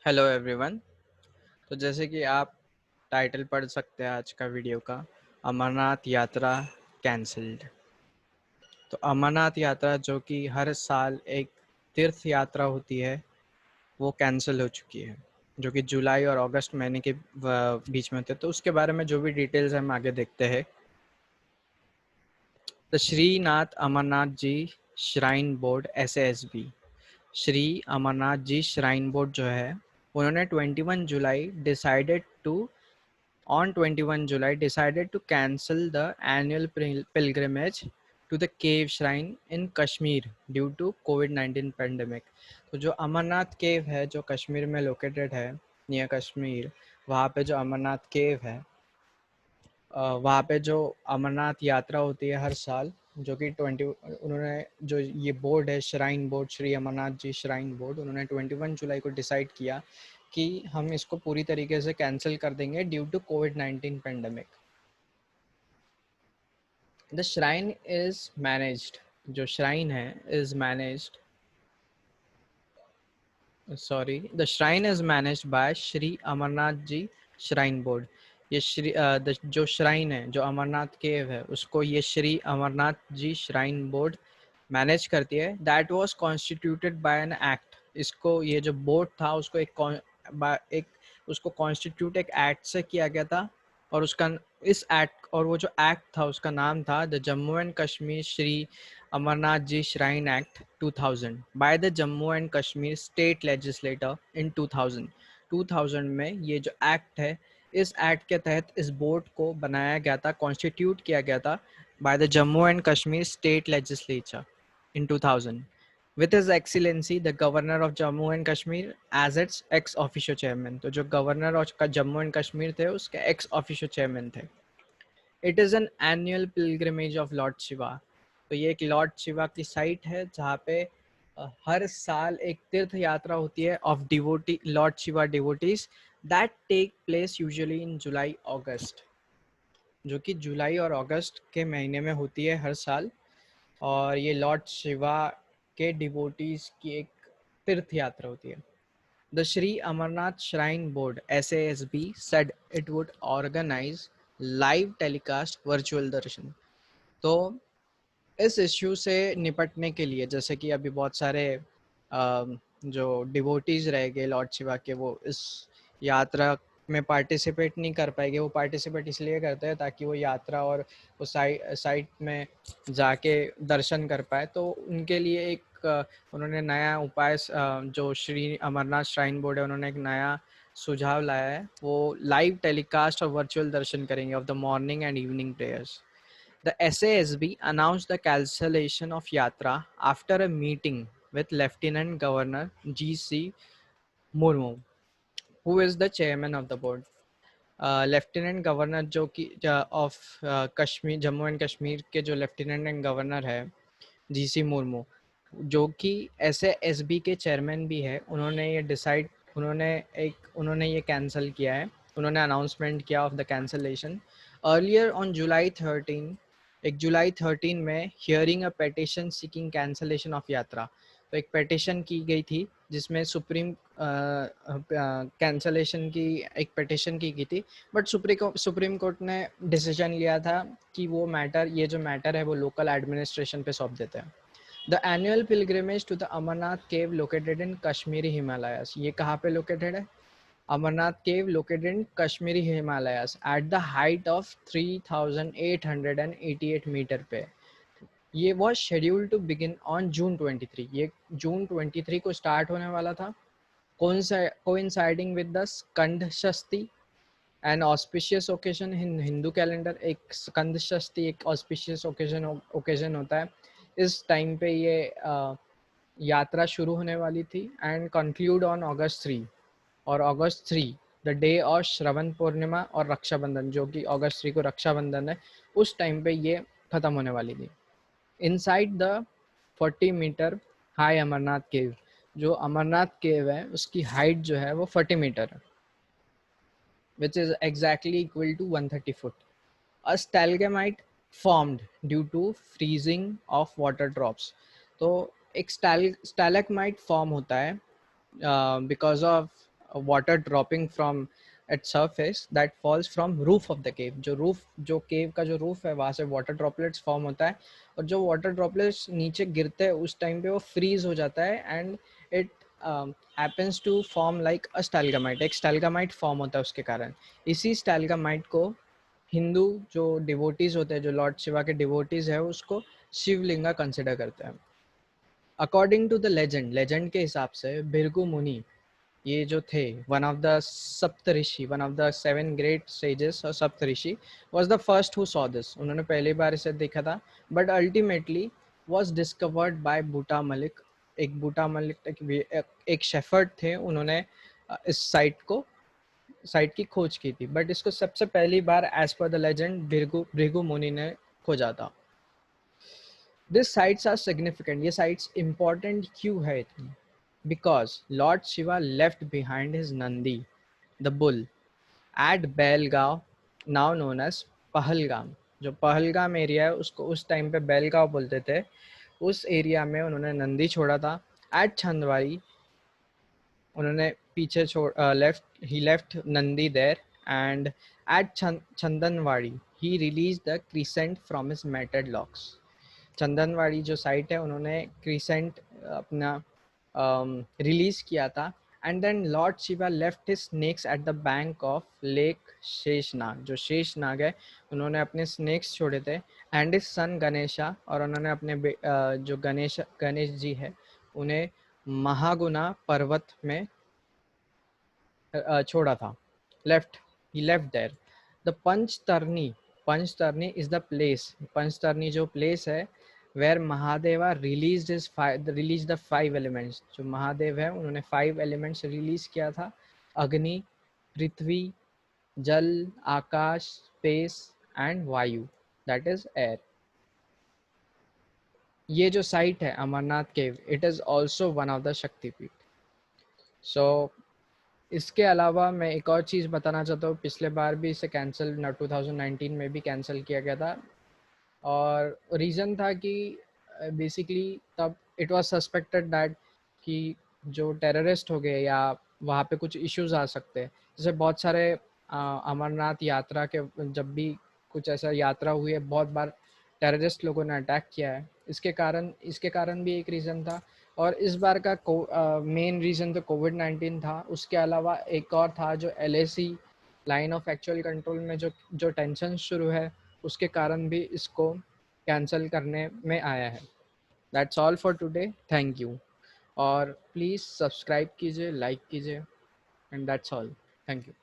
Hello everyone. तो जैसे कि आप टाइटल पढ़ सकते हैं आज का वीडियो का, अमरनाथ यात्रा कैंसल्ड। तो अमरनाथ यात्रा जो कि हर साल एक तीर्थ यात्रा होती है वो कैंसिल हो चुकी है, जो कि जुलाई और अगस्त महीने के बीच में होते हैं। तो उसके बारे में जो भी डिटेल्स हम आगे देखते हैं। तो Shrinath Amarnath ji shrine board SASB, Shri Amarnath ji shrine board जो है, उन्होंने 21 July decided to on 21 July decided to cancel the annual pilgrimage to the cave shrine in Kashmir due to COVID-19 pandemic। तो जो अमरनाथ केव है जो कश्मीर में लोकेटेड है, नियर कश्मीर, वहाँ पे जो अमरनाथ केव है, वहाँ पे जो अमरनाथ यात्रा होती है हर साल, जो कि उन्होंने जो ये बोर्ड है shrine board, Shri Amarnath ji shrine board, उन्होंने 21 जुलाई को डिसाइड किया कि हम इसको पूरी तरीके से कैंसिल कर देंगे ड्यू टू कोविड-19 pandemic. The shrine is managed, जो श्राइन है is managed the shrine is managed by Shri Amarnath ji shrine board. ये जो श्राइन है, जो अमरनाथ केव है, उसको ये Shri Amarnath ji shrine board manage करती है। That was constituted by an act. इसको ये जो बोर्ड था उसको एक उसको कॉन्स्टिट्यूट एक एक्ट से किया गया था, और उसका इस एक्ट और वो जो एक्ट था उसका नाम था the Jammu and Kashmir Shri Amarnath ji shrine act 2000 by the Jammu and Kashmir state legislator in 2000 में ये जो एक्ट है, इस एक्ट के तहत इस बोर्ड को बनाया गया था, कॉन्स्टिट्यूट किया गया था bye the Jammu and Kashmir state legislature in 2000 with His Excellency the Governor of Jammu and Kashmir as its ex officio chairman। तो जो गवर्नर और जम्मू एंड कश्मीर थे उसके एक्स ऑफिशियो चेयरमैन थे। It is an annual pilgrimage of Lord Shiva. तो ये एक Lord Shiva की साइट है जहाँ पे हर साल एक तीर्थ यात्रा होती है of devotee lord Shiva devotees that take place usually in July August, जो कि जुलाई और अगस्त के महीने में होती है हर साल। और ये लॉर्ड शिवा के डिवोटीज की एक तीर्थ यात्रा होती है। The Shri Amarnath shrine board SASB said it would organize live telecast virtual darshan. तो इस इश्यू से निपटने के लिए, जैसे कि अभी बहुत सारे जो डिवोटीज रह गए लॉर्ड शिवा के, वो इस यात्रा में पार्टिसिपेट नहीं कर पाएंगे। वो पार्टिसिपेट इसलिए करते हैं ताकि वो यात्रा और उस साइट में जाके दर्शन कर पाए। तो उनके लिए एक उन्होंने नया उपाय, जो श्री अमरनाथ श्राइन बोर्ड है, उन्होंने एक नया सुझाव लाया है। वो लाइव टेलीकास्ट और वर्चुअल दर्शन करेंगे of the morning and evening prayers. The SASB announced the cancellation of Yatra after a meeting with Lieutenant Governor G.C. Murmu, who is the chairman of the board। Lieutenant governor जो कि of Kashmir, Jammu and Kashmir के जो lieutenant governor है GC Murmu, जो कि SASB के chairman भी है, उन्होंने ये कैंसिल किया है। उन्होंने अनाउंसमेंट किया of the cancellation earlier on July 13। एक जुलाई 13 में hearing a petition seeking cancellation of यात्रा। तो एक पिटीशन की गई थी जिसमें कैंसलेशन की एक पिटीशन की गई थी, बट सुप्रीम कोर्ट ने डिसीजन लिया था कि ये जो मैटर है वो लोकल एडमिनिस्ट्रेशन पे सौंप देते हैं। The annual pilgrimage to the Amarnath cave located in Kashmiri Himalayas. ये कहाँ पे लोकेटेड है? Amarnath cave located in Kashmiri Himalayas at the height of 3888 metre पे। ये was scheduled to begin on June 23। ये जून 23 को स्टार्ट होने वाला था, coinciding with the Skanda Shashti, an auspicious occasion in Hindu calendar. एक स्कंद षष्ठी एक ऑस्पिशियस ओकेजन होता है। इस टाइम पे ये यात्रा शुरू होने वाली थी एंड कंक्लूड ऑन August 3। और August 3 द डे ऑफ श्रवण पूर्णिमा और रक्षाबंधन, जो कि August 3 को रक्षाबंधन है, उस टाइम पे ये ख़त्म होने वाली थी। Inside the 40 metre high Amarnath cave, जो अमरनाथ केव है उसकी हाइट जो है वो 40 मीटर है, which is exactly equal to 130 foot। A stalagmite formed due to freezing of water drops। तो एक स्टैलेगमाइट फॉर्म होता है because of water dropping from at surface that falls from roof of the cave. जो केव का जो roof है वहाँ से वाटर ड्रॉपलेट्स फॉर्म होता है, और जो वाटर ड्रॉपलेट्स नीचे गिरते हैं उस टाइम पे वो फ्रीज हो जाता है and it happens to form like a stalagmite. एक स्टालगामाइट फॉर्म होता है उसके कारण। इसी स्टालगामाइट को हिंदू जो डिवोटीज होते हैं, जो लॉर्ड शिवा के डिवोटीज है, उसको शिवलिंगा कंसिडर करते हैं। अकॉर्डिंग टू द लेजेंड के हिसाब से भृगु मुनि ये जो थे one of the Saptarishi, one of the 7 great sages और Saptarishi, was the first who saw this. उन्होंने पहली बार इसे देखा था, but ultimately was discovered by Buta Malik. एक बूटा मलिक एक शेफर्ड थे, उन्होंने इस साइट की खोज की थी, बट इसको सबसे पहली बार as per the legend Bhrigu Muni ने खोजा था। This sites are significant. ये साइट्स इंपॉर्टेंट क्यों है इतनी? Because lord Shiva left behind his Nandi the bull at Belgaon, now known as Pahalgam. जो पहलगाम एरिया है उसको उस टाइम पे बेलगांव बोलते थे। उस एरिया में उन्होंने नंदी छोड़ा था। एट छंदवाड़ी उन्होंने पीछे he left Nandi there, and at Chandanwadi he released the crescent from his matted locks. Chandanwadi जो साइट है उन्होंने क्रीसेंट अपना रिलीज किया था। And then lord Shiva left his snakes at the bank of lake Sheshnag. जो शेषनाग है उन्होंने अपने स्नेक्स छोड़े थे, एंड हिज सन गणेशा, और उन्होंने अपने जो गणेश जी है उन्हें महागुना पर्वत में छोड़ा था। He left there. The Panchtarni is the place. Panchtarni जो place है where Mahadeva released the 5 elements। जो महादेव है उन्होंने 5 elements release किया था: अग्नि, पृथ्वी, जल, आकाश, space and वायु, that is air। ये जो साइट है अमरनाथ केव, it is also one of the शक्तिपीठ। So इसके अलावा मैं एक और चीज़ बताना चाहता हूँ। पिछले बार भी इसे कैंसिल 2019 में भी कैंसिल किया गया था, और रीज़न था कि बेसिकली तब इट वाज सस्पेक्टेड दैट कि जो टेररिस्ट हो गए या वहाँ पे कुछ इश्यूज आ सकते हैं। जैसे बहुत सारे अमरनाथ यात्रा के जब भी कुछ ऐसा यात्रा हुई है, बहुत बार टेररिस्ट लोगों ने अटैक किया है। इसके कारण भी एक रीज़न था। और इस बार का मेन रीज़न तो कोविड-19 था। उसके अलावा एक और था जो LAC line of actual control में जो टेंशन शुरू है, उसके कारण भी इसको कैंसिल करने में आया है। That's all for today, thank you. और प्लीज़ सब्सक्राइब कीजिए, लाइक कीजिए, and that's all, thank you.